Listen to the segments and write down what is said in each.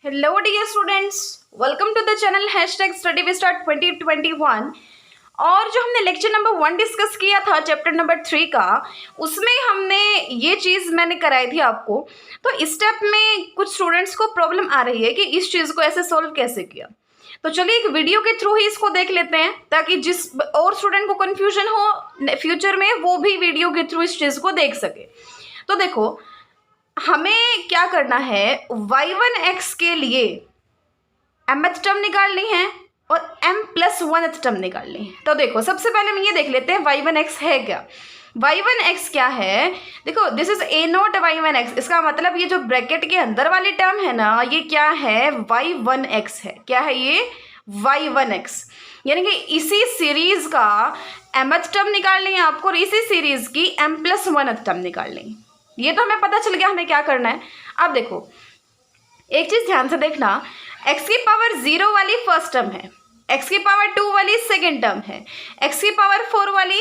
Hello dear students, welcome to the channel #StudyWithStart2021। और जो हमने लेक्चर नंबर 1 डिस्कस किया था चैप्टर नंबर 3 का, उसमें हमने ये चीज़ मैंने कराई थी आपको। तो इस स्टेप में कुछ स्टूडेंट्स को प्रॉब्लम आ रही है कि इस चीज़ को ऐसे सॉल्व कैसे किया। तो चलिए एक वीडियो के थ्रू ही इसको देख लेते हैं, ताकि जिस और स्टूडेंट को कन्फ्यूजन हो फ्यूचर में वो भी वीडियो के थ्रू इस चीज़ को देख सके। तो देखो, हमें क्या करना है, y1x के लिए mth टर्म निकालनी है और m+1th टर्म निकालनी है। तो देखो, सबसे पहले हम ये देख लेते हैं y1x है क्या। y1x क्या है, देखो दिस इज a0 y1x। इसका मतलब ये जो ब्रैकेट के अंदर वाली टर्म है ना, ये क्या है, y1x है। क्या है ये, y1x। यानी कि इसी सीरीज का mth टर्म निकालनी है आपको और इसी सीरीज की m+1th टर्म निकालनी है। ये तो हमें पता चल गया हमें क्या करना है। अब देखो, एक चीज ध्यान से देखना, x की पावर 0 वाली फर्स्ट टर्म है, x की पावर 2 वाली सेकेंड टर्म है, x की पावर 4 वाली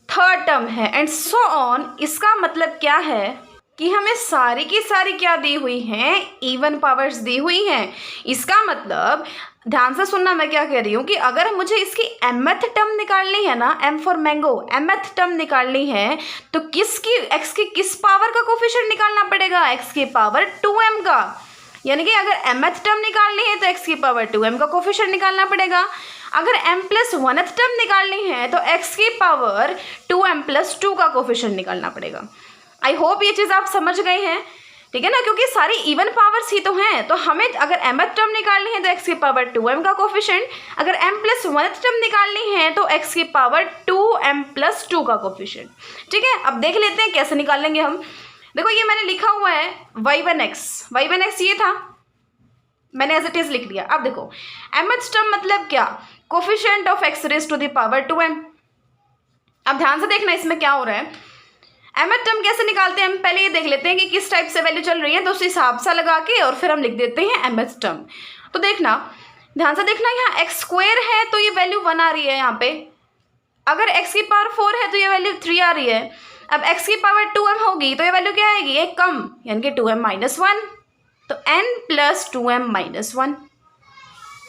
थर्ड टर्म है, एंड सो ऑन। इसका मतलब क्या है कि हमें सारी की सारी क्या दी हुई हैं, इवन पावर्स दी हुई हैं। इसका मतलब ध्यान से सुनना, मैं क्या कह रही हूँ कि अगर मुझे इसकी mth टर्म निकालनी है ना, m for mango, mth term निकालनी है, तो किसकी, x की किस पावर का कोफिशिएंट निकालना पड़ेगा, x की पावर 2m का। यानी कि अगर mth टर्म निकालनी है तो x की पावर 2m का कोफिशिएंट निकालना पड़ेगा। अगर m+1th टर्म निकालनी है तो x की पावर 2m+2 का कोफिशिएंट निकालना पड़ेगा। आई होप ये चीज़ आप समझ गए हैं, ठीक है ना, क्योंकि सारी इवन पावर्स ही तो हैं। तो हमें अगर mth टर्म निकालनी है तो x की पावर 2m का कोफिशिएंट, अगर m+1th टर्म निकालनी है तो x की पावर 2m+2 का कोफिशिएंट। ठीक है, अब देख लेते हैं कैसे निकालेंगे हम। देखो, ये मैंने लिखा हुआ है y1x ये था, मैंने एज इट इज लिख दिया। अब देखो, mth टर्म मतलब क्या, coefficient of x raise to the power 2m। अब ध्यान से देखना इसमें क्या हो रहा है। mth टर्म कैसे निकालते हैं, हम पहले ये देख लेते हैं कि किस टाइप से वैल्यू चल रही है, तो उस हिसाब से लगा के और फिर हम लिख देते हैं mth टर्म। तो देखना, ध्यान से देखना, यहाँ x² है तो ये वैल्यू 1 आ रही है यहाँ पे। अगर x की पावर 4 है तो ये वैल्यू 3 आ रही है। अब x की पावर 2m होगी तो ये वैल्यू क्या आएगी, एक कम, यानी कि 2m-1, तो n+2m-1।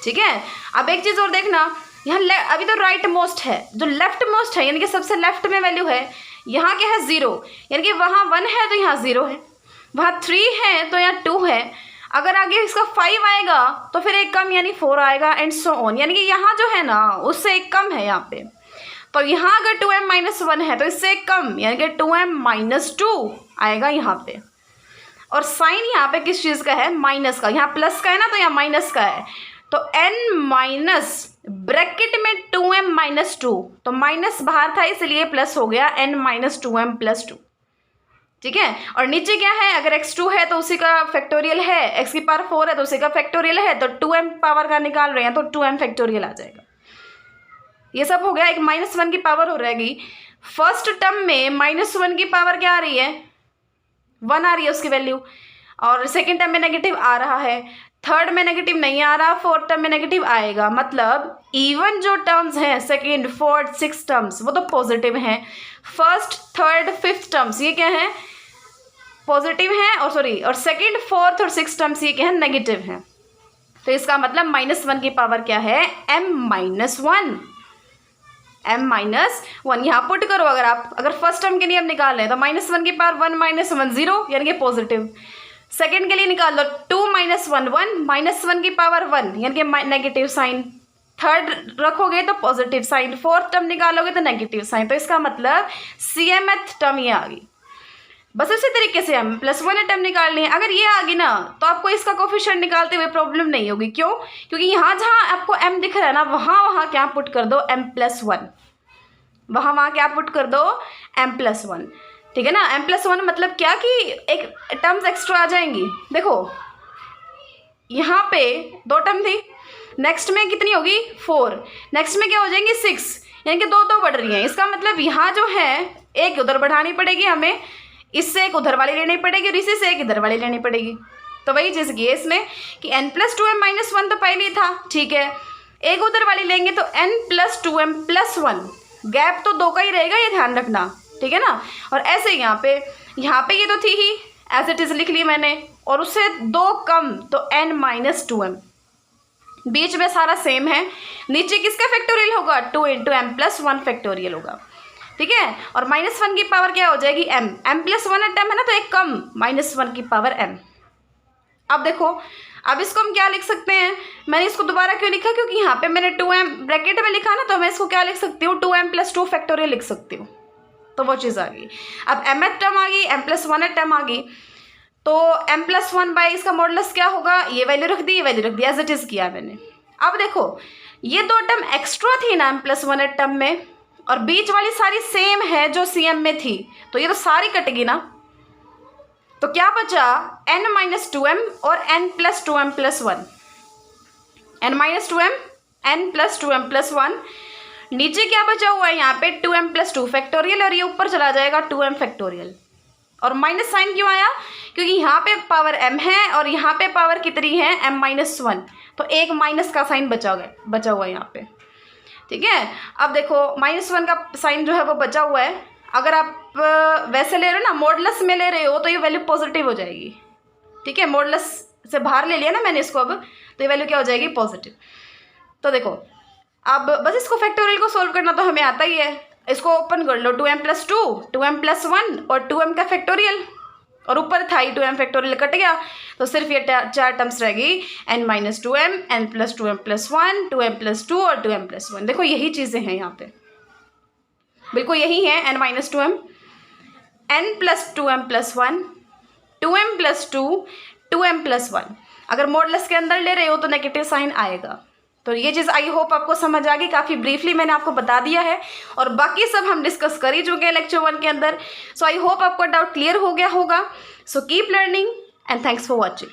ठीक है, अब एक चीज़ और देखना, यहाँ अभी तो राइट मोस्ट है, जो लेफ्ट मोस्ट है यानी कि सबसे लेफ्ट में वैल्यू है, यहाँ क्या है 0, यानी कि वहाँ 1 है तो यहाँ 0 है, वहाँ 3 है तो यहाँ 2 है। अगर आगे इसका 5 आएगा तो फिर एक कम यानी 4 आएगा, एंड सो ऑन। यानी कि यहाँ जो है ना उससे एक कम है यहाँ पे, तो यहाँ अगर 2m-1 है तो इससे एक कम यानी कि 2m-2 आएगा यहाँ पे। और साइन यहाँ पे किस चीज़ का है, माइनस का। यहाँ प्लस का है ना तो यहाँ माइनस का है, तो n- ब्रैकेट में 2m-2, तो माइनस बाहर था इसलिए प्लस हो गया, n-2m+2। ठीक है, और नीचे क्या है, अगर x2 है तो उसी का फैक्टोरियल है, x की पावर 4 है तो उसी का फैक्टोरियल है, तो 2m पावर का निकाल रहे हैं तो 2m फैक्टोरियल आ जाएगा। ये सब हो गया। एक -1 की पावर हो रहेगी, फर्स्ट टर्म में -1 की पावर क्या आ रही है, 1 आ रही है उसकी वैल्यू, और सेकेंड टर्म में नेगेटिव आ रहा है, थर्ड में नेगेटिव नहीं आ रहा, फोर्थ टर्म में नेगेटिव आएगा। मतलब इवन जो टर्म्स हैं, सेकेंड, फोर्थ, 6 टर्म्स, वो तो पॉजिटिव हैं। फर्स्ट, थर्ड, 5th टर्म्स ये क्या है, पॉजिटिव हैं, और सेकेंड, फोर्थ और 6 टर्म्स ये क्या है, नेगेटिव हैं। तो इसका मतलब -1 की पावर क्या है, m-1, m-1 यहाँ पुट करो। अगर फर्स्ट टर्म के लिए हम निकाल रहे हैं तो -1 की पावर 1 - 1 0, यानी कि पॉजिटिव। सेकेंड के लिए निकाल लो, 2 - 1 1, -1 की पावर 1 यानी कि नेगेटिव साइन। थर्ड रखोगे तो पॉजिटिव साइन, फोर्थ टर्म निकालोगे तो नेगेटिव साइन। तो इसका मतलब CMth टर्म ये आ गई। बस इसी तरीके से m+1 टर्म निकालनी है। अगर ये आ गई ना तो आपको इसका कोफिशिएंट निकालते हुए प्रॉब्लम नहीं होगी। क्यों, क्योंकि यहाँ जहाँ आपको m दिख रहा है ना, वहाँ क्या पुट कर दो, m+1, वहाँ क्या पुट कर दो, m+1। ठीक है ना, m+1 मतलब क्या कि एक टर्म्स एक्स्ट्रा आ जाएंगी। देखो, यहाँ पे 2 टर्म थी, नेक्स्ट में कितनी होगी, 4, नेक्स्ट में क्या हो जाएंगी, 6, यानी कि 2 बढ़ रही हैं। इसका मतलब यहाँ जो है एक उधर बढ़ानी पड़ेगी हमें, इससे एक उधर वाली लेनी पड़ेगी और इसी से एक इधर वाली लेनी पड़ेगी। तो वही चीज़ की है इसमें कि n+2m-1 तो पहले ही था, ठीक है, एक उधर वाली लेंगे तो n+2m+1, गैप तो 2 का ही रहेगा, ये ध्यान रखना। ठीक है ना, और ऐसे यहाँ पे ये तो थी ही, एज इट इज़ लिख ली मैंने, और उससे 2 कम तो n-2m, बीच में सारा सेम है। नीचे किसका फैक्टोरियल होगा, 2 × m+1 फैक्टोरियल होगा, ठीक है। और -1 की पावर क्या हो जाएगी, m, m+1 टर्म है ना, तो एक कम -1 की पावर m। अब देखो, अब इसको हम क्या लिख सकते हैं, मैंने इसको दोबारा क्यों लिखा, क्योंकि यहाँ पे मैंने 2m ब्रैकेट में लिखा ना, तो मैं इसको क्या लिख सकती हूँ, 2m+2 फैक्टोरियल लिख सकती हूँ, तो वो चीज़ आ गई। अब mth टर्म आ गई, m+1 टर्म आ गई, तो m+1 बाई इसका मॉडुलस क्या होगा, ये वैल्यू रख दी, ये वैल्यू रख दी, एज इट इज़ किया मैंने। अब देखो, ये 2 टर्म एक्स्ट्रा थी ना m+1 टर्म में, और बीच वाली सारी सेम है जो CM में थी, तो ये तो सारी कटेगी ना, तो क्या बचा, n-2m और n+2m+1, n-2m, n+2m+1, नीचे क्या बचा हुआ है यहाँ पे 2m+2 फैक्टोरियल, और ये ऊपर चला जाएगा 2m फैक्टोरियल। और माइनस साइन क्यों आया, क्योंकि यहाँ पे पावर m है और यहाँ पे पावर कितनी है, m-1, तो एक माइनस का साइन बचा हुआ है यहाँ पे, ठीक है। अब देखो -1 का साइन जो है वो बचा हुआ है, अगर आप वैसे ले रहे हो ना, मॉडुलस में ले रहे हो, तो ये वैल्यू पॉजिटिव हो जाएगी, ठीक है। मॉडुलस से बाहर ले लिया ना मैंने इसको, अब तो ये वैल्यू क्या हो जाएगी, पॉजिटिव। तो देखो, अब बस इसको फैक्टोरियल को सोल्व करना तो हमें आता ही है, इसको ओपन कर लो, 2m+2, 2m+1 और 2m का फैक्टोरियल, और ऊपर था ही 2m फैक्टोरियल कट गया, तो सिर्फ ये 4 टर्म्स रह गई, n-2m, n+2m+1, 2m+2 और 2m+1। देखो यही चीज़ें हैं यहाँ पे, बिल्कुल यही है, n-2m, n+2m+1, 2m+2, 2m+1। अगर मॉडुलस के अंदर ले रहे हो तो नेगेटिव साइन आएगा। तो ये चीज़ आई होप आपको समझ आ गई, काफ़ी ब्रीफली मैंने आपको बता दिया है, और बाकी सब हम डिस्कस कर ही चुके हैं लेक्चर 1 के अंदर। सो आई होप आपका डाउट क्लियर हो गया होगा। So keep learning and thanks for watching.